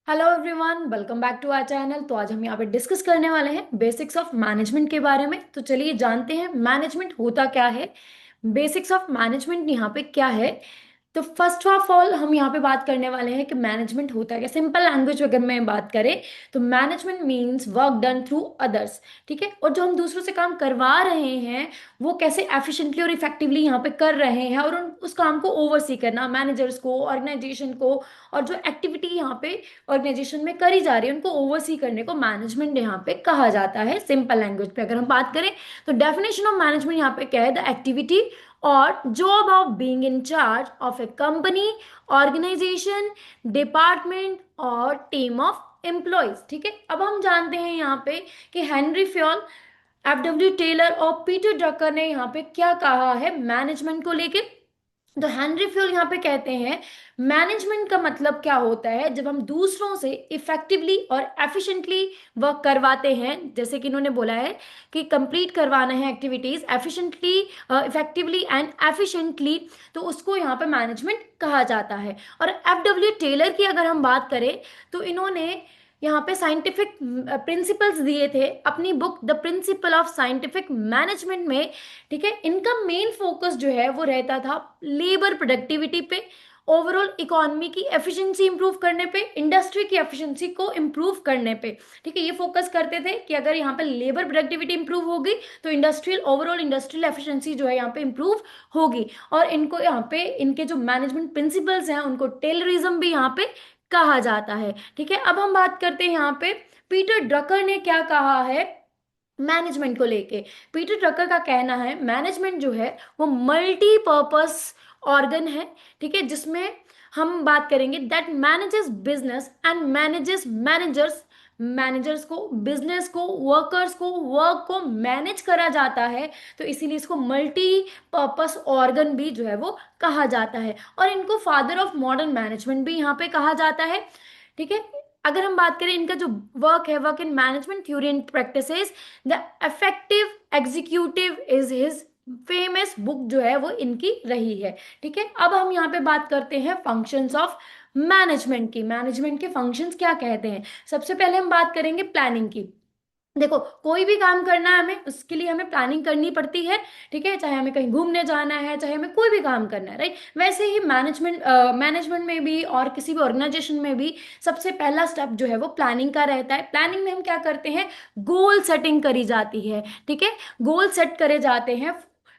Hello everyone, welcome back to our channel. तो आज हम यहाँ पे डिस्कस करने वाले हैं बेसिक्स ऑफ मैनेजमेंट के बारे में। तो चलिए जानते हैं मैनेजमेंट होता क्या है, बेसिक्स ऑफ मैनेजमेंट यहाँ पे क्या है। तो फर्स्ट ऑफ ऑल हम यहाँ पे बात करने वाले हैं कि मैनेजमेंट होता है क्या। सिंपल लैंग्वेज अगर मैं बात करें तो management means work done through others. ठीक है, और जो हम दूसरों से काम करवा रहे हैं वो कैसे एफिशिएंटली और इफेक्टिवली यहाँ पे कर रहे हैं, और उस काम को ओवरसी करना, मैनेजर्स को, ऑर्गेनाइजेशन को, और जो एक्टिविटी यहाँ पे ऑर्गेनाइजेशन में करी जा रही है उनको ओवरसी करने को मैनेजमेंट यहाँ पे कहा जाता है। सिंपल लैंग्वेज पे अगर हम बात करें तो डेफिनेशन ऑफ मैनेजमेंट यहाँ पे क्या है, द एक्टिविटी और job of being in charge of a company, organisation, department और टीम ऑफ एम्प्लॉयज। ठीक है, अब हम जानते हैं यहाँ पे कि Henry Fayol, F W Taylor और पीटर ड्रकर ने यहाँ पे क्या कहा है मैनेजमेंट को लेके। तो हेनरी फ्यूल यहाँ पे कहते हैं मैनेजमेंट का मतलब क्या होता है, जब हम दूसरों से इफेक्टिवली और एफिशिएंटली वर्क करवाते हैं। जैसे कि इन्होंने बोला है कि कंप्लीट करवाना है activities efficiently, effectively and efficiently, तो उसको यहाँ पे मैनेजमेंट कहा जाता है। और एफ डब्ल्यू टेलर की अगर हम बात करें तो इन्होंने यहाँ पे साइंटिफिक प्रिंसिपल्स दिए थे अपनी book the principle of scientific management में। ठीक है, इनका मेन फोकस जो है वो रहता था लेबर प्रोडक्टिविटी पे, ओवरऑल इकोनॉमी की एफिशिएंसी इंप्रूव करने पे, इंडस्ट्री की एफिशिएंसी को इंप्रूव करने पे। ठीक है, ये फोकस करते थे कि अगर यहाँ पे लेबर प्रोडक्टिविटी इंप्रूव होगी तो इंडस्ट्रियल, ओवरऑल इंडस्ट्रियल एफिशिएंसी जो है यहाँ पे इंप्रूव होगी। और इनको यहाँ पे इनके जो मैनेजमेंट प्रिंसिपल्स हैं उनको टेलरिज्म भी यहाँ पे कहा जाता है। ठीक है, अब हम बात करते हैं यहाँ पे पीटर ड्रकर ने क्या कहा है मैनेजमेंट को लेके। पीटर ड्रकर का कहना है मैनेजमेंट जो है वो मल्टीपर्पस ऑर्गन है। ठीक है, जिसमें हम बात करेंगे that manages business and manages managers. Managers को, बिजनेस को, वर्कर्स को, वर्क को मैनेज करा जाता है, तो इसीलिए इसको मल्टी पर्पस ऑर्गन भी जो है वो कहा जाता है। और इनको फादर ऑफ मॉडर्न मैनेजमेंट भी यहाँ पे कहा जाता है। ठीक है, अगर हम बात करें इनका जो वर्क है, work in management theory and practices, the effective executive is his famous book जो है वो इनकी रही है। ठीक है, अब हम यहाँ पे बात करते हैं फंक्शंस ऑफ मैनेजमेंट की। मैनेजमेंट के फंक्शंस क्या कहते हैं। सबसे पहले हम बात करेंगे प्लानिंग की। देखो, कोई भी काम करना है हमें, उसके लिए हमें प्लानिंग करनी पड़ती है। ठीक है, चाहे हमें कहीं घूमने जाना है, चाहे हमें कोई भी काम करना है, राइट। वैसे ही मैनेजमेंट में भी और किसी भी ऑर्गेनाइजेशन में भी सबसे पहला स्टेप जो है वो प्लानिंग का रहता है। प्लानिंग में हम क्या करते हैं, गोल सेटिंग करी जाती है। ठीक है, गोल सेट करे जाते हैं,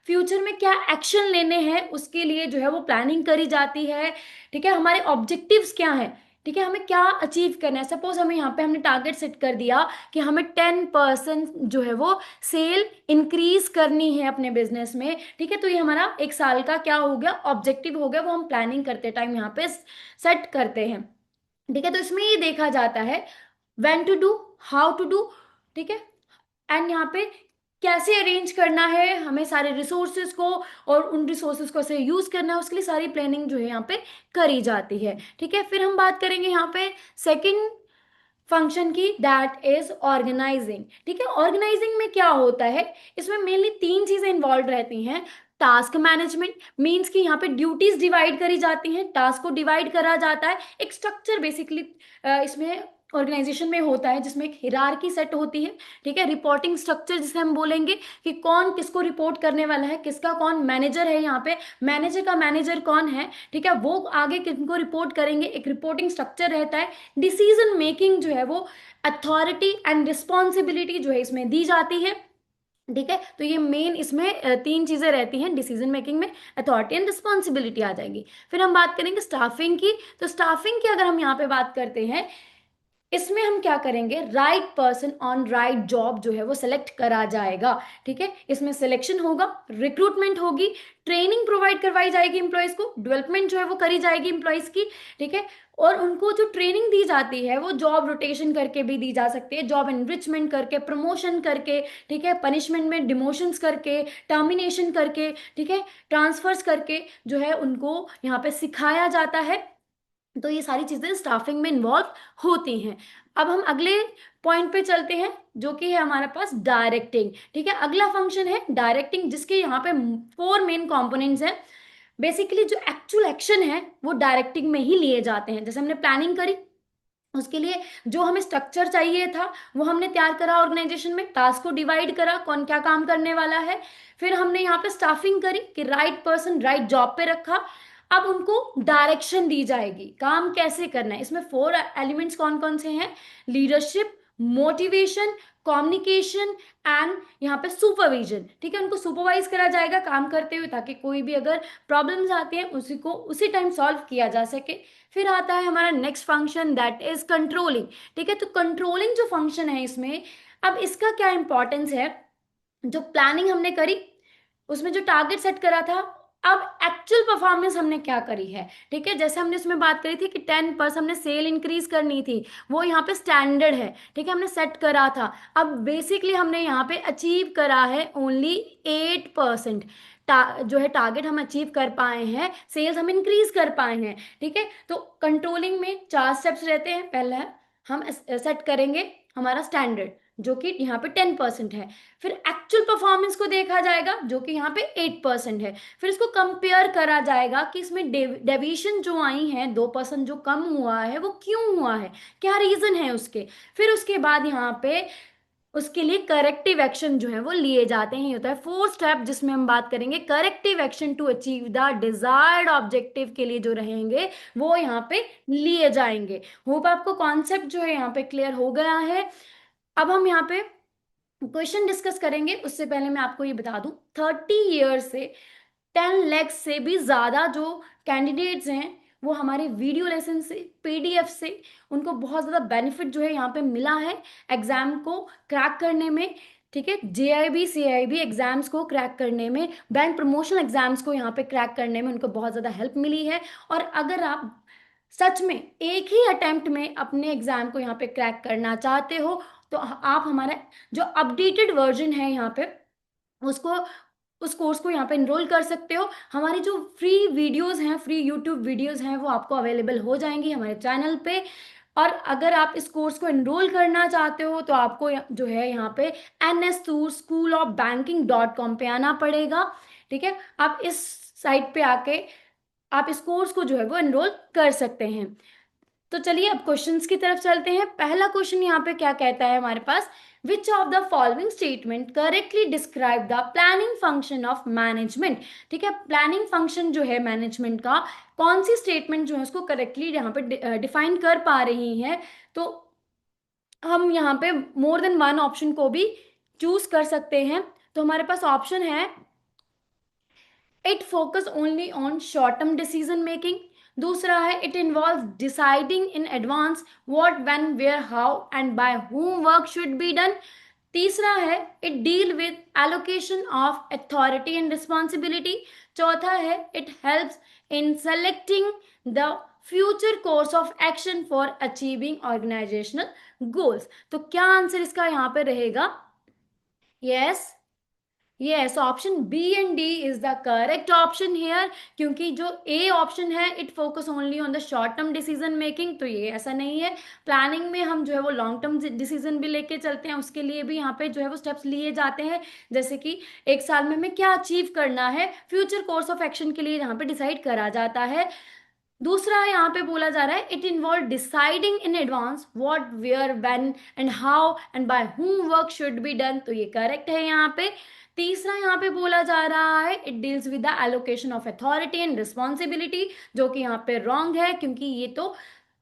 फ्यूचर में क्या एक्शन लेने हैं उसके लिए जो है वो प्लानिंग करी जाती है। ठीक है, हमारे ऑब्जेक्टिव्स क्या हैं, ठीक है, हमें क्या अचीव करना है। सपोज हमें यहाँ पे हमने टारगेट सेट कर दिया कि हमें 10% जो है वो सेल इंक्रीज करनी है अपने बिजनेस में। ठीक है, तो ये हमारा एक साल का क्या हो गया, ऑब्जेक्टिव हो गया, वो हम प्लानिंग करते टाइम यहाँ पे सेट करते हैं। ठीक है, तो इसमें ये देखा जाता है when to do, how to do. ठीक है, एंड यहाँ पे कैसे अरेंज करना है हमें सारे रिसोर्सेज को, और उन रिसोर्सेज को कैसे यूज करना है उसके लिए सारी प्लानिंग जो है यहाँ पे करी जाती है। ठीक है, फिर हम बात करेंगे यहाँ पे सेकंड फंक्शन की, दैट इज ऑर्गेनाइजिंग। ठीक है, ऑर्गेनाइजिंग में क्या होता है, इसमें मेनली तीन चीजें इन्वॉल्व रहती हैं। टास्क मैनेजमेंट मींस कि यहाँ पे ड्यूटीज डिवाइड करी जाती हैं, टास्क को डिवाइड करा जाता है, एक स्ट्रक्चर बेसिकली इसमें ऑर्गेनाइजेशन में होता है जिसमें एक हिरारकी सेट होती है। ठीक है, रिपोर्टिंग स्ट्रक्चर जिसे हम बोलेंगे कि कौन किसको रिपोर्ट करने वाला है, किसका कौन मैनेजर है, यहाँ पे मैनेजर का मैनेजर कौन है। ठीक है, वो आगे किनको रिपोर्ट करेंगे, एक रिपोर्टिंग स्ट्रक्चर रहता है। डिसीजन मेकिंग जो है वो अथॉरिटी एंड रिस्पॉन्सिबिलिटी जो है इसमें दी जाती है। ठीक है, तो ये मेन इसमें तीन चीजें रहती हैं डिसीजन मेकिंग में, अथॉरिटी एंड रिस्पॉन्सिबिलिटी आ जाएगी। फिर हम बात करेंगे स्टाफिंग की। तो स्टाफिंग की अगर हम यहाँ पे बात करते हैं, इसमें हम क्या करेंगे, right person on right job जो है वो सिलेक्ट करा जाएगा। ठीक है, इसमें सिलेक्शन होगा, रिक्रूटमेंट होगी, ट्रेनिंग प्रोवाइड करवाई जाएगी एम्प्लॉयज को, डेवलपमेंट जो है वो करी जाएगी एम्प्लॉयज की। ठीक है, और उनको जो ट्रेनिंग दी जाती है वो जॉब रोटेशन करके भी दी जा सकती है, जॉब एनरिचमेंट करके, प्रमोशन करके, ठीक है, पनिशमेंट में डिमोशंस करके, टर्मिनेशन करके, ठीक है, ट्रांसफर्स करके जो है उनको यहाँ पे सिखाया जाता है। तो ये सारी चीजें स्टाफिंग में इन्वॉल्व होती हैं। अब हम अगले पॉइंट पे चलते हैं जो कि है हमारे पास डायरेक्टिंग। ठीक है, अगला फंक्शन है डायरेक्टिंग, जिसके यहाँ पे फोर मेन कंपोनेंट्स हैं। बेसिकली जो एक्चुअल एक्शन है वो डायरेक्टिंग में ही लिए जाते हैं। जैसे हमने प्लानिंग करी, उसके लिए जो हमें स्ट्रक्चर चाहिए था वो हमने तैयार करा, ऑर्गेनाइजेशन में टास्क को डिवाइड करा, कौन क्या काम करने वाला है। फिर हमने यहाँ पे स्टाफिंग करी कि राइट पर्सन राइट जॉब पे रखा। अब उनको डायरेक्शन दी जाएगी काम कैसे करना है। इसमें 4 एलिमेंट्स कौन कौन से हैं? लीडरशिप, मोटिवेशन, कम्युनिकेशन एंड यहाँ पे सुपरविजन। ठीक है, उनको सुपरवाइज करा जाएगा काम करते हुए, ताकि कोई भी अगर प्रॉब्लम्स आती हैं उसी को उसी टाइम सॉल्व किया जा सके। फिर आता है हमारा next function, that is controlling. ठीक है, तो कंट्रोलिंग जो फंक्शन है इसमें, अब इसका क्या इंपॉर्टेंस है? जो प्लानिंग हमने करी उसमें जो टारगेट सेट करा था, अब एक्चुअल परफॉर्मेंस हमने क्या करी है। ठीक है, जैसे हमने उसमें बात करी थी कि 10% हमने सेल इंक्रीज करनी थी, वो यहाँ पे स्टैंडर्ड है। ठीक है, हमने सेट करा था। अब बेसिकली हमने यहाँ पे अचीव करा है ओनली 8%। जो है टारगेट हम अचीव कर पाए हैं, सेल्स हम इंक्रीज कर पाए हैं। ठीक है, तो कंट्रोलिंग में 4 स्टेप्स रहते हैं। पहला है हम सेट करेंगे हमारा स्टैंडर्ड, जो कि यहाँ पे 10% है। फिर एक्चुअल परफॉर्मेंस को देखा जाएगा जो कि यहाँ पे 8% है। फिर इसको कंपेयर करा जाएगा कि इसमें डेविएशन जो आई है 2% जो कम हुआ है वो क्यों हुआ है, क्या रीजन है उसके। फिर उसके बाद यहाँ पे उसके लिए करेक्टिव एक्शन जो है वो लिए जाते हैं। ये होता है 4 स्टेप, जिसमें हम बात करेंगे corrective action to achieve the desired objective के लिए जो रहेंगे वो यहाँ पे लिए जाएंगे। होप आपको कॉन्सेप्ट जो है यहाँ पे क्लियर हो गया है। अब हम यहाँ पे क्वेश्चन डिस्कस करेंगे, उससे पहले मैं आपको ये बता दूं 30 ईयर से 10 लाख से भी ज्यादा जो कैंडिडेट्स हैं वो हमारे वीडियो लेसन से, पीडीएफ से, उनको बहुत ज्यादा बेनिफिट जो है यहाँ पे मिला है एग्जाम को क्रैक करने में। ठीक है, जेआईबी सीआईबी एग्जाम्स को क्रैक करने में, बैंक प्रमोशन एग्जाम्स को यहाँ पे क्रैक करने में उनको बहुत ज्यादा हेल्प मिली है। और अगर आप सच में एक ही अटेम्प्ट में अपने एग्जाम को यहाँ पे क्रैक करना चाहते हो तो आप हमारा जो अपडेटेड वर्जन है यहाँ पे उसको उस कोर्स को यहाँ पे इनरोल कर सकते हो। हमारी जो फ्री वीडियोस हैं, फ्री यूट्यूब वीडियोस हैं, वो आपको अवेलेबल हो जाएंगी हमारे चैनल पे। और अगर आप इस कोर्स को इनरोल करना चाहते हो तो आपको जो है यहाँ पे NSSchoolofbanking.com पे आना पड़ेगा। ठीक है, आप इस साइट पे आके आप इस कोर्स को जो है वो एनरोल कर सकते हैं। तो चलिए अब क्वेश्चंस की तरफ चलते हैं। पहला क्वेश्चन यहाँ पे क्या कहता है हमारे पास, which of the following statement correctly describe the planning function of management. ठीक है, प्लानिंग फंक्शन जो है मैनेजमेंट का, कौन सी स्टेटमेंट जो है उसको करेक्टली यहाँ पे डिफाइन कर पा रही है। तो हम यहाँ पे मोर देन वन ऑप्शन को भी चूज कर सकते हैं। तो हमारे पास ऑप्शन है, it focus only on short term decision making. दूसरा है, it involve deciding in advance what when where how and by whom work should be done. तीसरा है, it deal with allocation of authority and responsibility. चौथा है, it helps in selecting the future course of action for achieving organisational goals. तो क्या answer इसका यहाँ पे रहेगा? Yes, yes, option b and D is the correct option here. क्योंकि जो ए ऑप्शन है, it focus only on the short term decision making, तो ये ऐसा नहीं है। प्लानिंग में हम जो है वो लॉन्ग टर्म डिसीजन भी लेके चलते हैं, उसके लिए भी यहाँ पे जो है वो स्टेप्स लिए जाते हैं। जैसे कि एक साल में हमें क्या अचीव करना है, फ्यूचर कोर्स ऑफ एक्शन के लिए यहाँ पे डिसाइड करा जाता है। दूसरा यहाँ पे बोला जा रहा है, it involve deciding in advance what where when and how and by whom work should be done, तो ये करेक्ट है यहाँ पे। तीसरा यहाँ पे बोला जा रहा है, it deals with the allocation of authority and responsibility, जो कि यहाँ पे रॉन्ग है, क्योंकि ये तो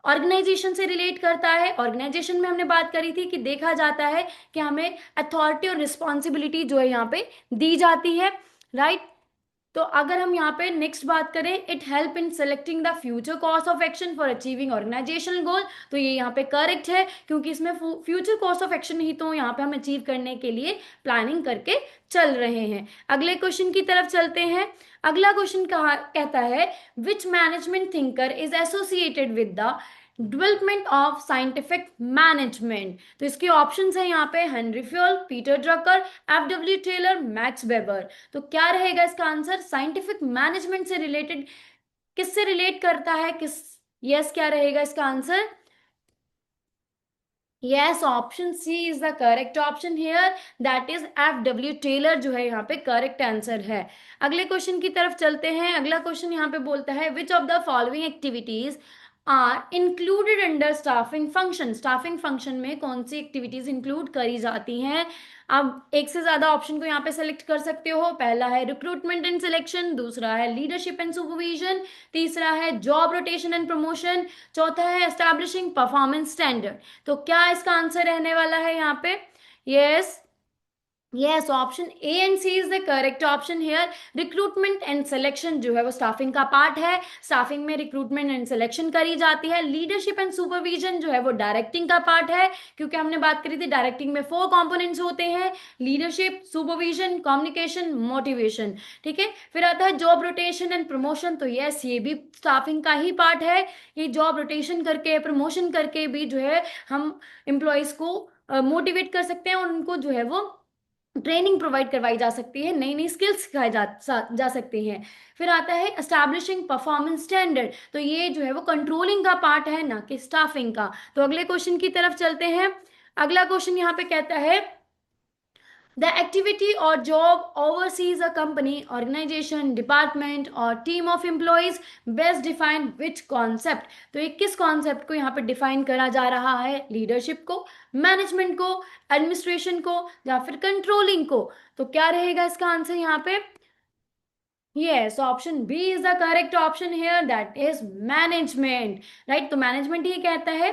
ऑर्गेनाइजेशन से रिलेट करता है। ऑर्गेनाइजेशन में हमने बात करी थी कि देखा जाता है कि हमें अथॉरिटी और रिस्पॉन्सिबिलिटी जो है यहाँ पे दी जाती है, राइट। तो अगर हम यहाँ पे नेक्स्ट बात करें, it help in selecting the future course of action for achieving organisational goal, तो ये यहाँ पे करेक्ट है, क्योंकि इसमें फ्यूचर कोर्स ऑफ एक्शन ही तो यहाँ पे हम अचीव करने के लिए प्लानिंग करके चल रहे हैं। अगले क्वेश्चन की तरफ चलते हैं। अगला क्वेश्चन कहा कहता है, which management thinker is associated with the development of scientific management. तो इसके ऑप्शंस हैं यहाँ पे, Henry Fayol, Peter Drucker, F W Taylor, Max Weber. तो क्या रहेगा इसका आंसर? साइंटिफिक मैनेजमेंट से रिलेटेड, किससे रिलेट करता है, किस, यस, क्या रहेगा इसका answer? Yes, option C is the correct option here, that is F W Taylor जो है यहाँ पे करेक्ट आंसर है। अगले क्वेश्चन की तरफ चलते हैं। अगला क्वेश्चन यहाँ पे बोलता है, which of the following activities are included under staffing function. Staffing function में कौन सी एक्टिविटीज इंक्लूड करी जाती हैं? अब एक से ज्यादा ऑप्शन को यहाँ पे सेलेक्ट कर सकते हो। पहला है रिक्रूटमेंट एंड सिलेक्शन, दूसरा है लीडरशिप एंड सुपरविजन, तीसरा है जॉब रोटेशन एंड प्रमोशन, चौथा है एस्टैब्लिशिंग परफॉर्मेंस स्टैंडर्ड। तो क्या इसका आंसर रहने वाला है यहाँ पे? Yes, yes, option a and c is the correct option here. Recruitment and selection जो है वो स्टाफिंग का पार्ट है। स्टाफिंग में रिक्रूटमेंट एंड सिलेक्शन करी जाती है। लीडरशिप एंड सुपरविजन जो है वो डायरेक्टिंग का पार्ट है, क्योंकि हमने बात करी थी डायरेक्टिंग में 4 कंपोनेंट्स होते हैं, लीडरशिप, सुपरविजन, कम्युनिकेशन, मोटिवेशन। ठीक है, फिर आता है जॉब रोटेशन एंड प्रमोशन। तो यस, ये भी स्टाफिंग का ही पार्ट है। ये जॉब रोटेशन करके, प्रमोशन करके भी जो है हम एम्प्लॉयज को मोटिवेट कर सकते हैं और उनको जो है वो ट्रेनिंग प्रोवाइड करवाई जा सकती है, नई नई स्किल्स सिखाई जा सकती हैं। फिर आता है एस्टैब्लिशिंग परफॉर्मेंस स्टैंडर्ड। तो ये जो है वो कंट्रोलिंग का पार्ट है, ना कि स्टाफिंग का। तो अगले क्वेश्चन की तरफ चलते हैं। अगला क्वेश्चन यहाँ पे कहता है the activity or job oversees a company, organization, department or team of employees best define which concept। तो ये किस कॉन्सेप्ट को यहाँ पे डिफाइन करा जा रहा है? लीडरशिप को, मैनेजमेंट को, एडमिनिस्ट्रेशन को, या फिर कंट्रोलिंग को? तो क्या रहेगा इसका आंसर यहाँ पे? Yes, option B is the correct option here. That is management, right? तो मैनेजमेंट ही कहता है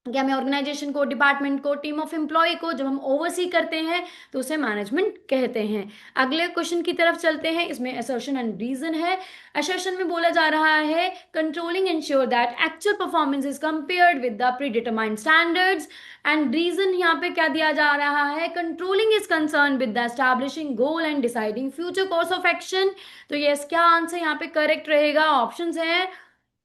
कि हमें ऑर्गेनाइजेशन को, डिपार्टमेंट को, टीम ऑफ एम्प्लॉय को जब हम ओवरसी करते हैं तो उसे मैनेजमेंट कहते हैं। अगले क्वेश्चन की तरफ चलते हैं। इसमें असर्शन एंड रीजन है। असर्शन में बोला जा रहा है controlling ensure that actual performance is compared with the predetermined standards. And reason यहाँ पे क्या दिया जा रहा है? Controlling is concern with the establishing goal and deciding future course of action. तो यस, क्या आंसर यहाँ पे करेक्ट रहेगा? ऑप्शंस हैं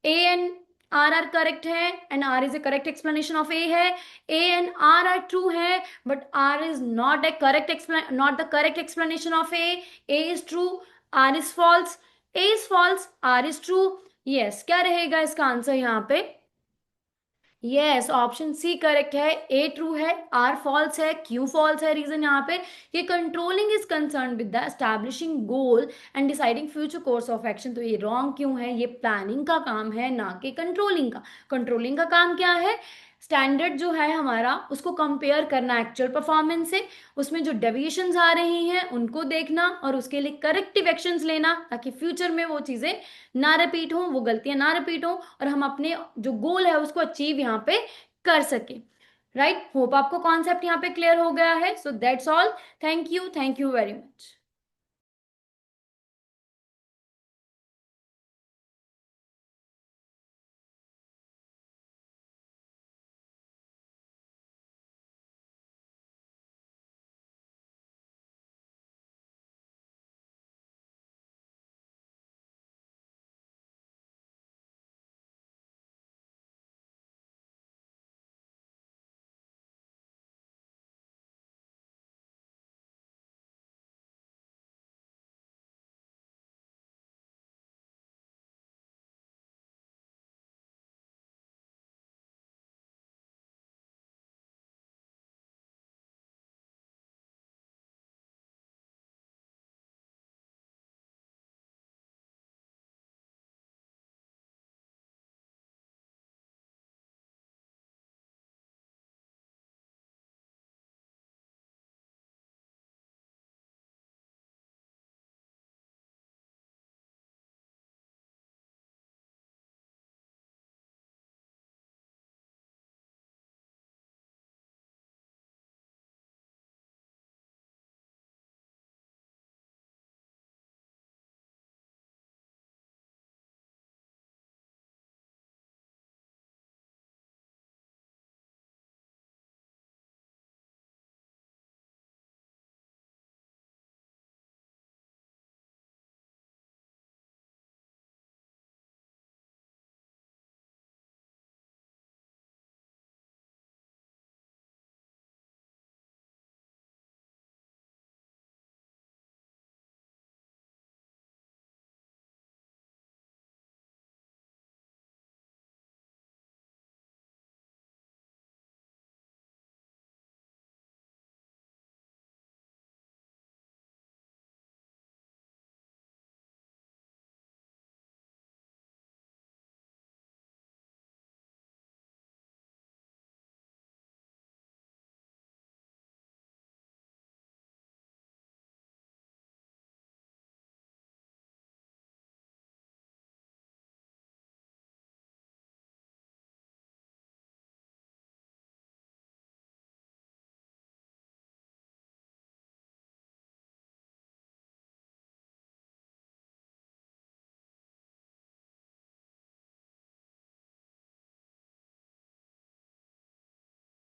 A and R are correct है, and R is a correct explanation of A है। A and R are true है, but R is not a correct not the correct explanation of A. A is true, R is false. A is false, R is true. Yes, क्या रहेगा इसका answer यहाँ पे? Yes, option C correct है। ए true है, are false है। क्यों false है? रीजन यहाँ पे, ये controlling is concern with the establishing goal and deciding future course of action. तो ये रॉन्ग क्यों है? ये प्लानिंग का काम है, ना कि कंट्रोलिंग का। कंट्रोलिंग का काम क्या है? स्टैंडर्ड जो है हमारा, उसको कंपेयर करना एक्चुअल परफॉर्मेंस से, उसमें जो डेविएशंस आ रही हैं उनको देखना और उसके लिए करेक्टिव एक्शंस लेना, ताकि फ्यूचर में वो चीजें ना रिपीट हो, वो गलतियां ना रिपीट हो, और हम अपने जो गोल है उसको अचीव यहाँ पे कर सके। राइट, होप आपको कॉन्सेप्ट यहाँ पे क्लियर हो गया है। So that's all. Thank you very much.